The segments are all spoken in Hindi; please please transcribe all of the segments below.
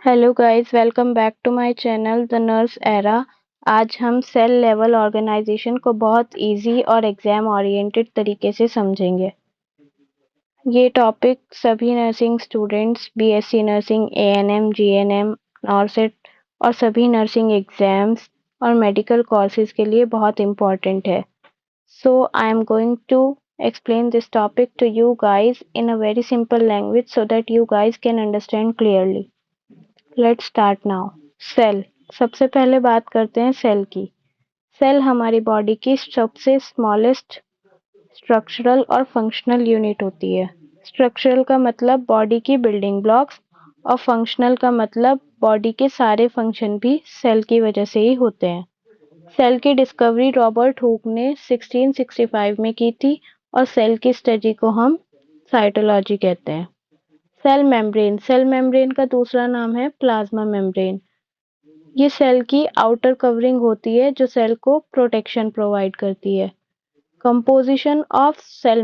Hello guys, welcome back to my channel the nurse era. आज हम सेल लेवल ऑर्गेनाइजेशन को बहुत इजी और एग्जाम ओरिएंटेड तरीके से समझेंगे। ये टॉपिक सभी nursing students, BSc nursing, ANM, GNM, नॉर्सेट और सभी नर्सिंग एग्जाम्स और मेडिकल कोर्सेज के लिए बहुत इम्पोर्टेंट है। So I am going to explain this topic to you guys in a very simple language so that you guys can understand clearly. Let's start now. Cell, सबसे पहले बात करते हैं सेल की। सेल हमारी बॉडी की सबसे स्मॉलेस्ट स्ट्रक्चरल और फंक्शनल यूनिट होती है। स्ट्रक्चरल का मतलब बॉडी की बिल्डिंग ब्लॉक्स और फंक्शनल का मतलब बॉडी के सारे फंक्शन भी सेल की वजह से ही होते हैं। सेल की डिस्कवरी रॉबर्ट हुक ने 1665 में की थी और सेल की स्टडी को हम साइटोलॉजी कहते हैं। सेल मेम्ब्रेन का दूसरा नाम है प्लाज्मा मेम्ब्रेन। ये सेल की आउटर कवरिंग होती है जो सेल को प्रोटेक्शन प्रोवाइड करती है। Composition of cell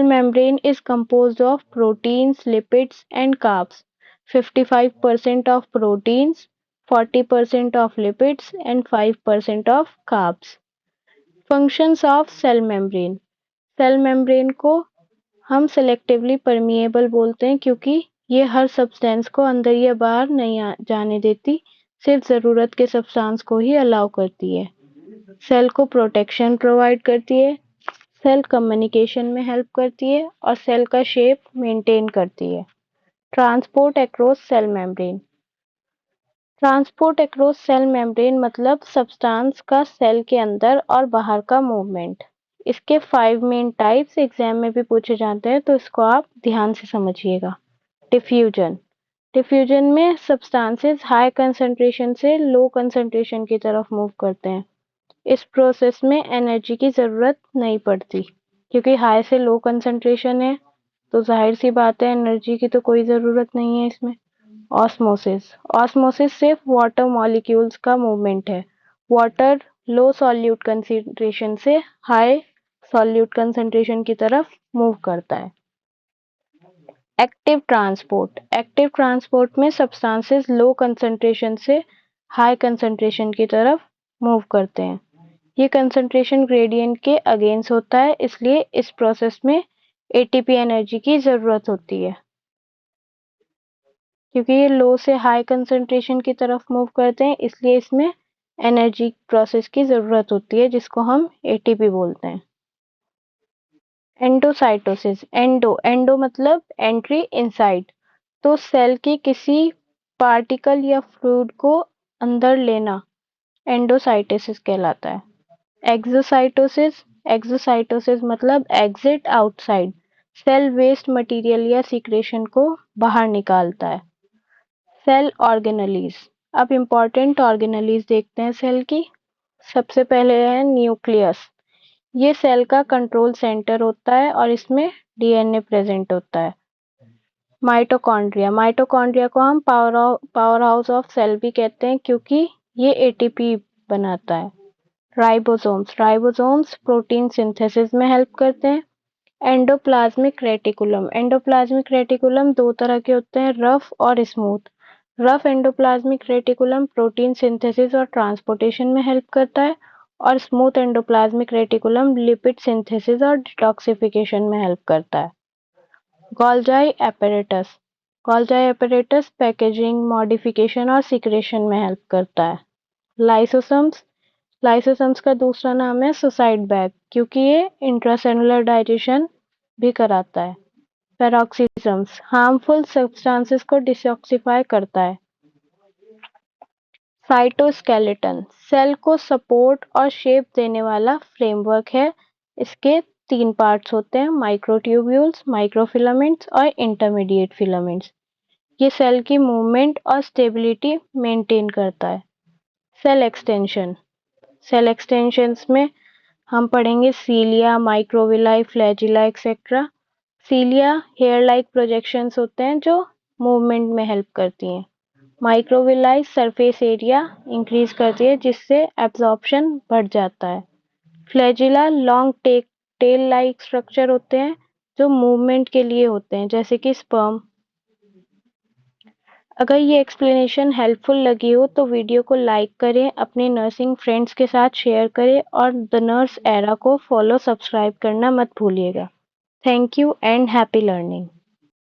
membrane is composed of proteins, lipids and carbs. 55% of proteins, 40% of lipids and 5% of carbs. Functions of cell membrane को हम सेलेक्टिवली परमिएबल बोलते हैं क्योंकि ये हर सब्सटेंस को अंदर या बाहर नहीं जाने देती, सिर्फ ज़रूरत के सब्सटेंस को ही अलाउ करती है। सेल को प्रोटेक्शन प्रोवाइड करती है, सेल कम्युनिकेशन में हेल्प करती है और सेल का शेप मेंटेन करती है। ट्रांसपोर्ट अक्रॉस सेल मेम्ब्रेन मतलब सब्सटेंस का सेल के अंदर और बाहर का मूवमेंट। इसके 5 मेन टाइप्स एग्जाम में भी पूछे जाते हैं, तो इसको आप ध्यान से समझिएगा। डिफ्यूजन में सब्सटेंसेस हाई कंसंट्रेशन से लो कंसंट्रेशन की तरफ मूव करते हैं। इस प्रोसेस में एनर्जी की ज़रूरत नहीं पड़ती क्योंकि हाई से लो कंसंट्रेशन है, तो जाहिर सी बात है एनर्जी की तो कोई ज़रूरत नहीं है इसमें। ऑस्मोसिस सिर्फ वाटर मॉलिक्यूल्स का मूवमेंट है। वाटर लो सॉल्यूट कंसंट्रेशन से हाई सॉल्यूट कंसंट्रेशन की तरफ मूव करता है। एक्टिव ट्रांसपोर्ट में सब्सटेंसेस लो कंसंट्रेशन से हाई कंसंट्रेशन की तरफ मूव करते हैं। ये कंसंट्रेशन ग्रेडियंट के अगेंस्ट होता है, इसलिए इस प्रोसेस में एटीपी एनर्जी की ज़रूरत होती है। क्योंकि ये लो से हाई कंसंट्रेशन की तरफ मूव करते हैं, इसलिए इसमें एनर्जी प्रोसेस की ज़रूरत होती है जिसको हम एटीपी बोलते हैं। एंडोसाइटोसिस, एंडो मतलब एंट्री इनसाइड, तो सेल की किसी पार्टिकल या फ्लूइड को अंदर लेना एंडोसाइटोसिस कहलाता है। एक्सोसाइटोसिस मतलब exit outside, cell waste material या सीक्रेशन को बाहर निकालता है। सेल ऑर्गेनेलीज, अब इम्पोर्टेंट ऑर्गेनेलीज देखते हैं सेल की। सबसे पहले है न्यूक्लियस। ये सेल का कंट्रोल सेंटर होता है और इसमें डीएनए प्रेजेंट होता है। माइटोकॉन्ड्रिया को हम पावर हाउस ऑफ सेल भी कहते हैं क्योंकि ये एटीपी बनाता है। राइबोसोम्स प्रोटीन सिंथेसिस में हेल्प करते हैं। एंडोप्लाज्मिक रेटिकुलम दो तरह के होते हैं, रफ और smooth. Rough endoplasmic reticulum protein synthesis और ट्रांसपोर्टेशन में हेल्प करता है और smooth endoplasmic reticulum lipid synthesis और डिटॉक्सिफिकेशन में हेल्प करता है। गोल्जाई एपेरेटस पैकेजिंग, मॉडिफिकेशन और सिक्रेशन में हेल्प करता है। लाइसोसम्स का दूसरा नाम है सुसाइड बैग क्योंकि ये इंट्रासेलुलर डाइजेशन भी कराता है। पेरोक्सिसम्स हार्मफुल सब्सटेंसेस को डिसॉक्सिफाई करता है। साइटोस्केलेटन सेल को सपोर्ट और शेप देने वाला फ्रेमवर्क है। इसके 3 पार्ट्स होते हैं, माइक्रोट्यूब्यूल्स, माइक्रोफिलामेंट्स और इंटरमीडिएट फिलामेंट्स। ये सेल की मूवमेंट और स्टेबिलिटी मेंटेन करता है। सेल एक्सटेंशंस में हम पढ़ेंगे cilia, microvilli, flagella etcetera. Cilia hair like projections होते हैं जो मूवमेंट में हेल्प करती हैं। माइक्रोविलाई सरफेस एरिया इंक्रीज करती है जिससे एब्जॉर्प्शन बढ़ जाता है। Flagella long tail like structure होते हैं जो मूवमेंट के लिए होते हैं, जैसे कि स्पर्म। अगर ये एक्सप्लेनेशन हेल्पफुल लगी हो तो वीडियो को लाइक करें, अपने नर्सिंग फ्रेंड्स के साथ शेयर करें और द नर्स एरा को फॉलो सब्सक्राइब करना मत भूलिएगा। Thank you and happy learning.